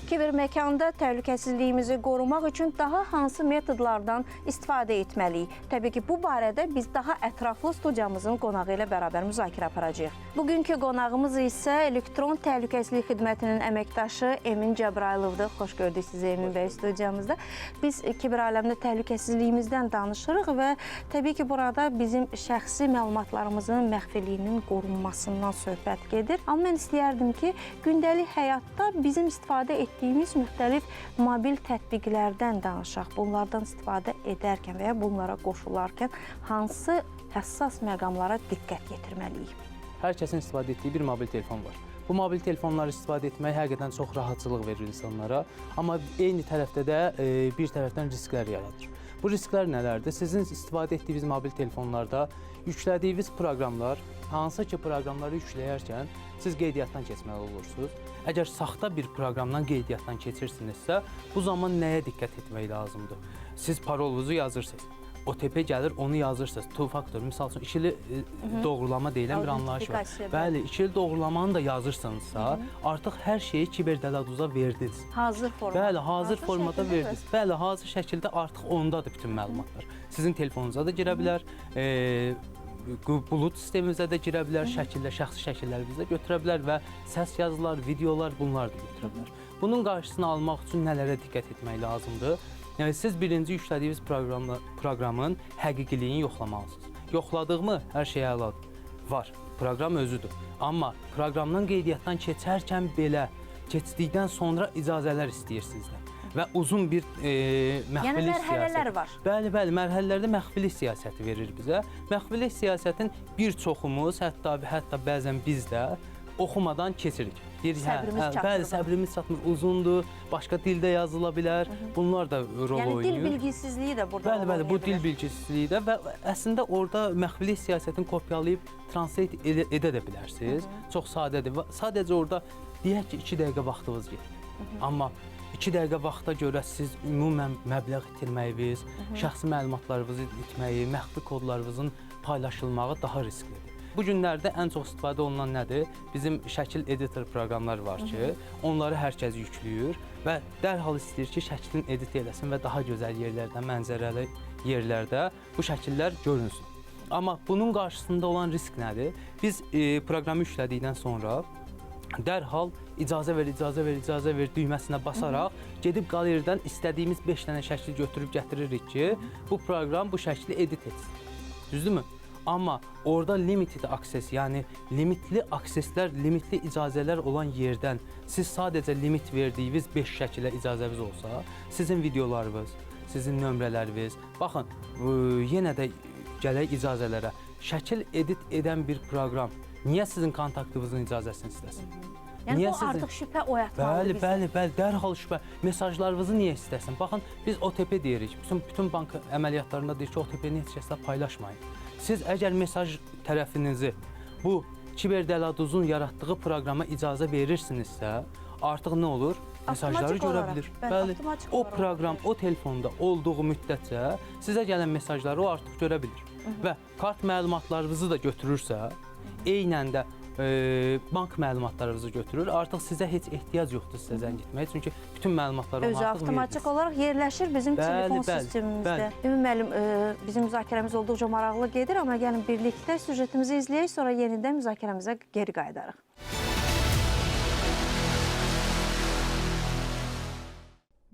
Kiberməkanda təhlükəsizliyimizi qorumaq üçün daha hansı metodlardan istifadə etməliyik? Təbii ki, bu barədə biz daha ətraflı studiyamızın qonağı ilə bərabər müzakirə aparacağıq. Bugünkü qonağımız isə Elektron Təhlükəsizlik Xidmətinin əməkdaşı Emin Cəbrayılovdur. Xoş gördük sizi Emin bəy studiyamızda. Biz kiber aləmdə təhlükəsizliyimizdən danışırıq və təbii ki, burada bizim şəxsi məlumatlarımızın məxfiliyinin qorunmasından söhbət gedir. Amma mən istəyərdim ki, gündəlik həyatda bizim istifadə etdiyimiz müxtəlif mobil tətbiqlərdən danışaq. Bunlardan istifadə edərkən və ya bunlara qoşularkən hansı həssas məqamlara diqqət yetirməliyik? Hər kəsin istifadə etdiyi bir mobil telefon var. Bu mobil telefonları istifadə etmək həqiqətən çox rahatçılıq verir insanlara. Amma eyni tərəfdə də bir tərəfdən risklər yaradır. Bu risklər nələrdir? Sizin istifadə etdiyiniz mobil telefonlarda yüklədiyiniz proqramlar, hansı ki proqramları yükləyərkən siz qeydiyyatdan keçməli olursunuz. Əgər saxta bir proqramdan qeydiyyatdan keçirsinizsə, bu zaman nəyə diqqət etmək lazımdır? Siz parolunuzu yazırsınız. OTP gəlir, onu yazırsınız. Two factor, misal üçün ikili doğrulama deyilən bir anlayış var. Bəli, ikili doğrulamanı da yazırsınızsa, artıq hər şeyi kiberdələduza verdiniz. Hazır formada. Bəli, hazır formada verdiniz. Bəli, hazır şəkildə artıq ondadır bütün məlumatlar. Sizin telefonunuza da girə bilər, bulut sistemimizə də girə bilər, şəxsi şəkillərimizi də götürə bilər və səs yazılar, videolar bunlar da götürə bilər. Bunun qarşısını almaq üçün nələrə diqqət etmək lazımdır? Yəni, siz birinci yüklədiyiniz proqramın həqiqiliyini yoxlamalısınız. Yoxladığımı hər şey əladır. Var, proqram özüdür. Amma proqramdan qeydiyyatdan keçərkən belə, keçdikdən sonra icazələr istəyir sizdən. Və uzun bir məxfilik siyasəti. Yəni, mərhələlər var. Bəli, bəzilərdə məxfilik siyasəti verir bizə. Məxfilik siyasətin bir çoxumuz, hətta bəzən biz də oxumadan keçirik. Səbrimiz çatmır, uzundur, başqa dildə yazıla bilər, bunlar da rol oynuyor. Yəni, dil bilgisizliyi də burada rol oynuyor. Bəli, bu dil bilgisizliyi də və əslində orada məxfilik siyasətini kopyalayıb translate edə də bilərsiniz. Çox sadədir. Sadəcə orada deyək ki, 2 dəqiqə vaxtınız gedir. Amma 2 dəqiqə vaxta görə siz ümumən məbləğ itirməyiniz, şəxsi məlumatlarınızı itməyi, məxfi kodlarınızın paylaşılmağı daha risklidir. Bu günlərdə ən çox istifadə olunan nədir? Bizim şəkil editor proqramlar var ki, onları hər kəs yükləyir və dərhal istəyir ki, şəklini edit eləsin və daha gözəl yerlərdə, mənzərəli yerlərdə bu şəkillər görünsün. Amma bunun qarşısında olan risk nədir? Biz proqramı yüklədikdən sonra dərhal icazə ver düyməsinə basaraq gedib qalerdən istədiyimiz 5 dənə şəkli götürüb gətiririk ki, bu proqram bu şəkli edit etsin. Düzdürmü? Amma orada limited access, yəni limitli akseslər, limitli icazələr olan yerdən siz sadəcə limit verdiyiniz 5 şəkilə icazəniz olsa, sizin videolarınız, sizin nömrələriniz, baxın, yenə də gələk icazələrə, şəkil edit edən bir proqram niyə sizin kontaktınızın icazəsini istəsin? Yəni, o artıq şübhə oyatmalı bizi. Bəli, dərhal şübhə. Mesajlarınızı niyə istəsin? Baxın, biz OTP deyirik. Bütün bank əməliyyatlarında deyir ki, OTP-ni heç kəslə paylaşmayın. Siz əgər mesaj tərəfinizi bu kiberdələduzun yaratdığı proqrama icazə verirsinizsə, artıq nə olur? Mesajları görə bilir. Bəli, o proqram, o telefonda olduğu müddətcə sizə gələn mesajları o artıq görə bilir. Və kart məlumatlarınızı da götürürsə, eynən də bank məlumatlarınızı götürür. Artıq sizə heç ehtiyac yoxdur sizə zəng etməyə. Çünki bütün məlumatlar özü avtomatik olaraq yerləşir bizim telefon sistemimizdə. Emin müəllim, bizim müzakirəmiz olduqca maraqlı gedir, amma gəlin birlikdə süjetimizi izləyək, sonra yenidən müzakirəmizə geri qayıdarıq.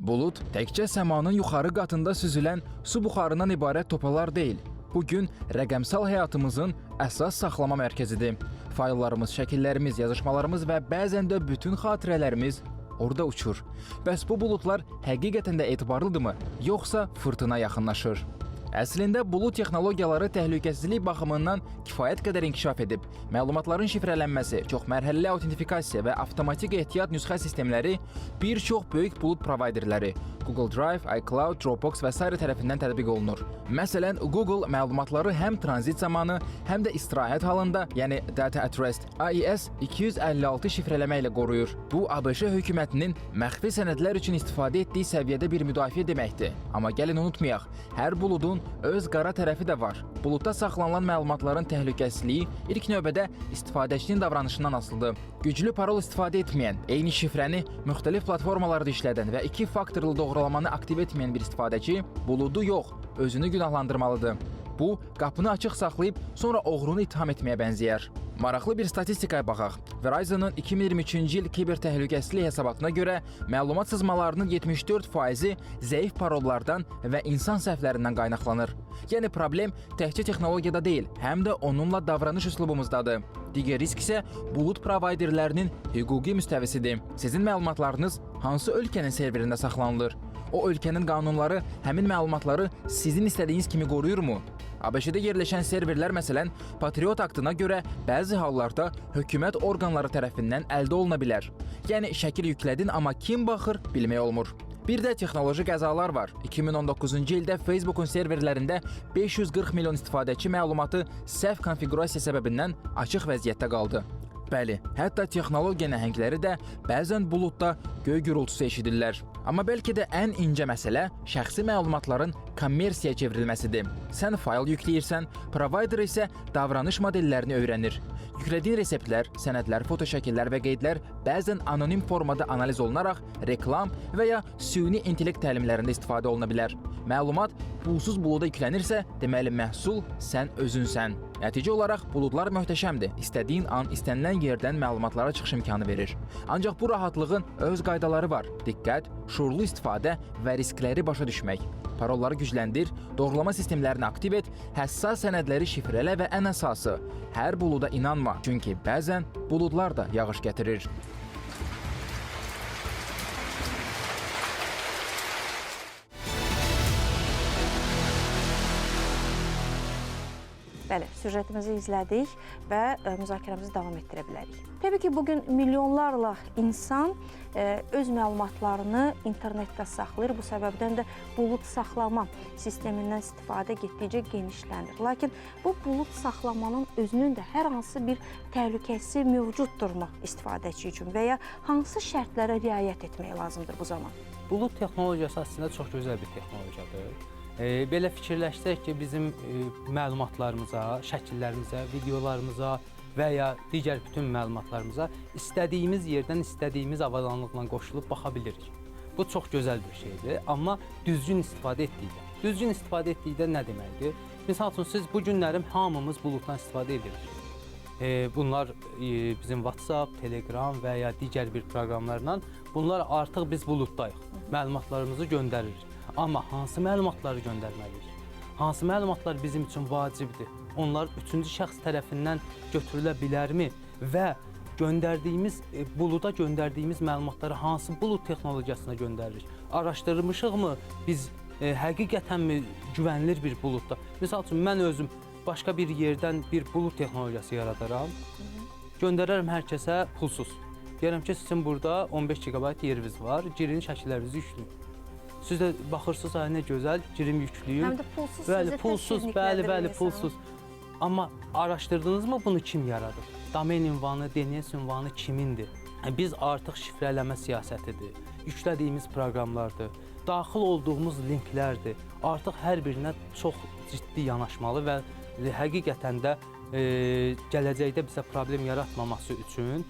Bulut təkcə səmanın yuxarı qatında süzülən su buxarından ibarət topalar deyil. Bugün rəqəmsal həyatımızın əsas saxlama mərkəzidir. Fayllarımız, şəkillərimiz, yazışmalarımız və bəzən də bütün xatirələrimiz orada uçur. Bəs bu bulutlar həqiqətən də etibarlıdırmı, yoxsa fırtına yaxınlaşır? Əslində, bulut texnologiyaları təhlükəsizlik baxımından kifayət qədər inkişaf edib. Məlumatların şifrələnməsi, çox mərhələli autentifikasiya və avtomatik ehtiyat nüsxə sistemləri bir çox böyük bulut provayderləri Google Drive, iCloud, Dropbox və s. tərəfindən tətbiq olunur. Məsələn, Google məlumatları həm tranzit zamanı, həm də istirahət halında, yəni Data at Rest, AES 256 şifrələmə ilə qoruyur. Bu, ABŞ hökumətinin məxfi sənədlər üçün istifadə etdiyi səviyyədə bir müdafiə deməkdir. Amma gəlin unutmayaq, hər buludun öz qara tərəfi də var. Buludda saxlanılan məlumatların təhlükəsizliyi ilk növbədə istifadəçinin davranışından asılıdır. Güclü parol istifadə etməyən, eyni şifrəni müxtəlif platformalarda işlədən və 2 faktorlu doğrulamanı aktiv etməyən bir istifadəçi buludu yox, özünü günahlandırmalıdır. Bu, qapını açıq saxlayıb sonra oğrunu ittiham etməyə bənzəyər. Maraqlı bir statistikaya baxaq. Verizon'un 2023-cü il kiber təhlükəsizlik hesabatına görə məlumat sızmalarının 74%-i zəif parollardan və insan səhvlərindən qaynaqlanır. Yəni problem təkcə texnologiyada deyil, həm də onunla davranış üslubumuzdadır. Digər risk isə bulud provayderlərinin hüquqi müstəvisidir. Sizin məlumatlarınız hansı ölkənin serverində saxlanılır? O ölkənin qanunları həmin məlumatları sizin istədiyiniz kimi qoruyurmu? ABŞ-də yerləşən serverlər məsələn, Patriot aktına görə bəzi hallarda hökumət orqanları tərəfindən əldə oluna bilər. Yəni şəkil yüklədin, amma kim baxır bilmək olmur. Bir də texnoloji qəzalar var. 2019-cu ildə Facebook'un serverlərində 540 milyon istifadəçi məlumatı səhv konfigurasiya səbəbindən açıq vəziyyətdə qaldı. Bəli, hətta texnologiya nəhəngləri də bəzən buludda göy gürültüsü eşidirlər. Amma bəlkə də ən incə məsələ şəxsi məlumatların kommersiyaya çevrilməsidir. Sən fayl yükləyirsən, provayder isə davranış modellərini öyrənir. Yüklədiyin reseptlər, sənədlər, fotoşəkillər və qeydlər bəzən anonim formada analiz olunaraq reklam və ya süni intellekt təlimlərində istifadə oluna bilər. Məlumat pulsuz buluda yüklənirsə, deməli məhsul sən özünsən. Nəticə olaraq buludlar möhtəşəmdir. İstədiyin an, istənilən yerdən məlumatlara çıxış imkanı verir. Ancaq bu rahatlığın öz qaydaları var. Diqqət, şuurlu istifadə və riskləri başa düşmək. Parolları gücləndir, doğrulama sistemlərini aktiv et, həssas sənədləri şifrələ və ən əsası, hər buluda inanma. Çünki bəzən buludlar da yağış gətirir. Bəli, süjetimizi izlədik və müzakirəmizi davam etdirə bilərik. Təbii ki, bugün milyonlarla insan öz məlumatlarını internetdə saxlayır. Bu səbəbdən də bulud saxlama sistemindən istifadə getdikcə genişlənir. Lakin bu bulud saxlamanın özünün də hər hansı bir təhlükəsi mövcuddurmu istifadəçi üçün və ya hansı şərtlərə riayət etmək lazımdır bu zaman? Bulud texnologiyası əslində çox gözəl bir texnologiyadır. Belə fikirləşsək ki, bizim məlumatlarımıza, şəkillərimizə, videolarımıza və ya digər bütün məlumatlarımıza istədiyimiz yerdən, istədiyimiz avadanlıqla qoşulub baxa bilirik. Bu çox gözəl bir şeydir, amma düzgün istifadə etdikdə. Düzgün istifadə etdikdə nə deməkdir? Misal üçün, siz bu günlərim hamımız buluddan istifadə edirik. Bunlar bizim WhatsApp, Telegram və ya digər bir proqramlarla bunlar artıq biz buluddayıq. Məlumatlarımızı göndəririk. Amma hansı məlumatları göndərməliyik? Hansı məlumatlar bizim üçün vacibdir? Onlar üçüncü şəxs tərəfindən götürülə bilərmi? Və buluda göndərdiyimiz məlumatları hansı bulud texnologiyasına göndəririk? Araşdırmışıqmı biz həqiqətənmi güvənilir bir buludda? Misal üçün, mən özüm başqa bir yerdən bir bulud texnologiyası yaradaram, göndərərəm hər kəsə pulsuz. Deyərəm ki, sizin burada 15 GB yeriniz var, girin şəkillərinizi yükləyin. Siz də baxırsınız, nə gözəl, girim yüklüyüm. Həm də pulsuz bəli, pulsuz, bəli, pulsuz. Amma araşdırdınızmı bunu kim yaradır? Domen ünvanı, DNS ünvanı kimindir? Biz artıq şifrələmə siyasətidir, yüklədiyimiz proqramlardır, daxil olduğumuz linklərdir. Artıq hər birinə çox ciddi yanaşmalı və həqiqətən də gələcəkdə bizə problem yaratmaması üçün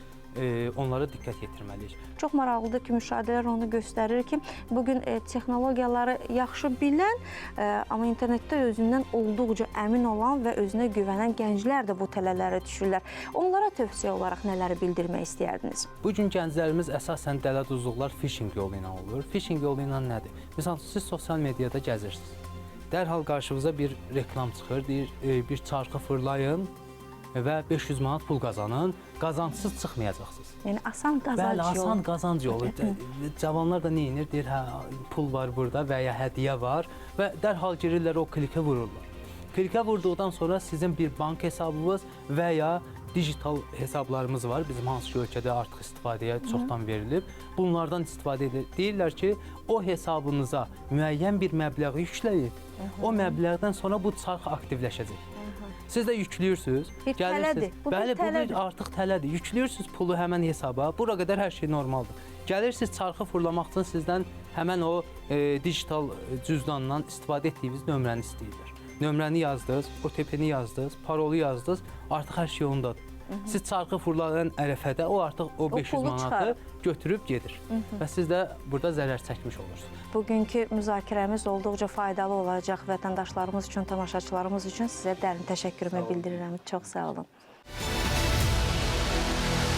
onlara diqqət yetirməliyik. Çox maraqlıdır ki, müşahidələr onu göstərir ki, bugün texnologiyaları yaxşı bilən, amma internetdə özündən olduqca əmin olan və özünə güvənən gənclər də bu tələlərə düşürlər. Onlara tövsiyə olaraq nələri bildirmək istəyərdiniz? Bugün gənclərimiz əsasən dələduzluqlar phishing yolu ilə olur. Phishing yolu ilə nədir? Məsələn, siz sosial mediada gəzirsiniz. Dərhal qarşınıza bir reklam çıxır, deyir, bir çarxı fırlayın və 500 manat pul qazanın, qazancısız çıxmayacaqsınız. Yəni, asan qazanc yolu. Bəli, asan qazanc yolu. Cavanlar da nə edir? Deyir, pul var burada və ya hədiyyə var və dərhal girirlər, o klikə vururlar. Klikə vurduqdan sonra sizin bir bank hesabınız və ya digital hesablarımız var. Bizim hansı ölkədə artıq istifadəyə çoxdan verilib. Bunlardan istifadə edir. Deyirlər ki, o hesabınıza müəyyən bir məbləği yükləyib. O məbləğdən sonra bu çarx aktivləşəcək. Siz də yüklüyürsünüz. Bir tələdir. Bu da Bəli, bu tələdir. bir artıq tələdir. Yüklüyürsünüz pulu həmən hesaba. Bura qədər hər şey normaldır. Gəlirsiniz çarxı fırlamaq üçün sizdən həmən o digital cüzdandan istifadə etdiyiniz nömrəni istəyirlər. Nömrəni yazdınız, OTP-ni yazdınız, parolu yazdınız, artıq hər şey ondadır. Siz çarxı fırlanan ərəfədə o artıq o 500 pulu manatı çıxarır. götürüb gedir. Və siz də burada zərər çəkmiş olursunuz. Bugünkü müzakirəmiz olduqca faydalı olacaq vətəndaşlarımız üçün, tamaşaçılarımız üçün sizə dərin təşəkkürümü bildirirəm. Çox sağ olun.